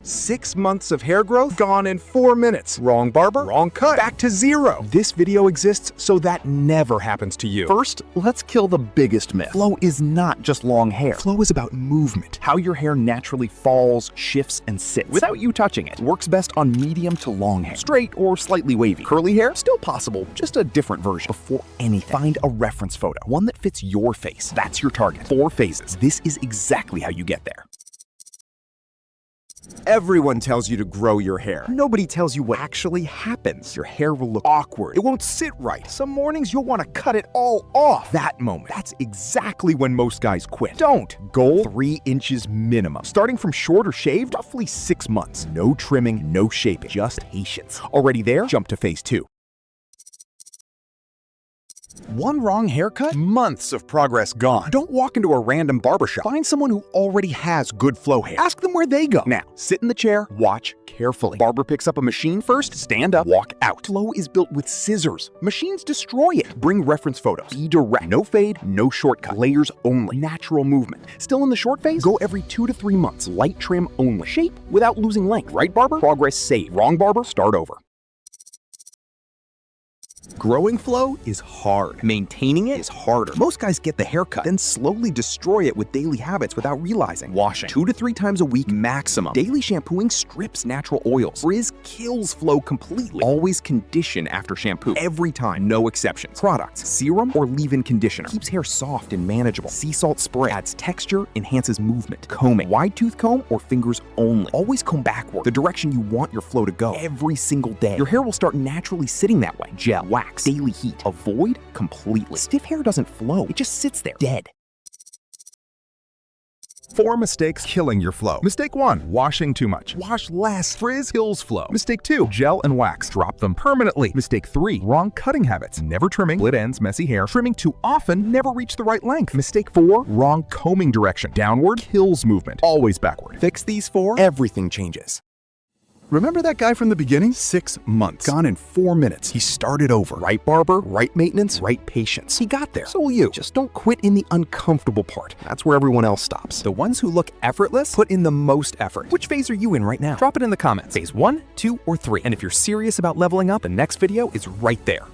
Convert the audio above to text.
6 months of hair growth gone in 4 minutes. Wrong barber, wrong cut, back to 0. This video exists so that never happens to you. First, let's kill the biggest myth. Flow is not just long hair. Flow is about movement. How your hair naturally falls, shifts, and sits without you touching it. Works best on medium to long hair. Straight or slightly wavy. Curly hair, still possible, just a different version. Before anything, find a reference photo, one that fits your face. That's your target. 4 phases. This is exactly how you get there. Everyone tells you to grow your hair. Nobody tells you what actually happens. Your hair will look awkward. It won't sit right. Some mornings you'll want to cut it all off. That moment, that's exactly when most guys quit. Don't. Goal 3 inches minimum. Starting from short or shaved, roughly 6 months. No trimming, no shaping, just patience. Already there? Jump to phase 2. One wrong haircut? Months of progress gone. Don't walk into a random barbershop. Find someone who already has good flow hair. Ask them where they go. Now, sit in the chair, watch carefully. Barber picks up a machine first, stand up, walk out. Flow is built with scissors. Machines destroy it. Bring reference photos. Be direct. No fade, no shortcut. Layers only. Natural movement. Still in the short phase? Go every 2 to 3 months. Light trim only. Shape without losing length. Right barber? Progress saved. Wrong barber? Start over. Growing flow is hard. Maintaining it is harder. Most guys get the haircut, then slowly destroy it with daily habits without realizing. Washing 2 to 3 times a week maximum. Daily shampooing strips natural oils. Frizz kills flow completely. Always condition after shampoo. Every time, no exceptions. Products, serum or leave-in conditioner. Keeps hair soft and manageable. Sea salt spray adds texture, enhances movement. Combing, wide tooth comb or fingers only. Always comb backward, the direction you want your flow to go. Every single day. Your hair will start naturally sitting that way. Gel, wax, daily heat. Avoid completely. Stiff hair doesn't flow. It just sits there, dead. 4 mistakes killing your flow. Mistake 1, washing too much. Wash less. Frizz kills flow. Mistake 2, gel and wax. Drop them permanently. Mistake 3, wrong cutting habits. Never trimming. Split ends, messy hair. Trimming too often, never reach the right length. Mistake 4, wrong combing direction. Downward kills movement. Always backward. Fix these 4, everything changes. Remember that guy from the beginning? 6 months. Gone in 4 minutes. He started over. Right barber, right maintenance, right patience. He got there. So will you. Just don't quit in the uncomfortable part. That's where everyone else stops. The ones who look effortless put in the most effort. Which phase are you in right now? Drop it in the comments. Phase 1, 2, or 3. And if you're serious about leveling up, the next video is right there.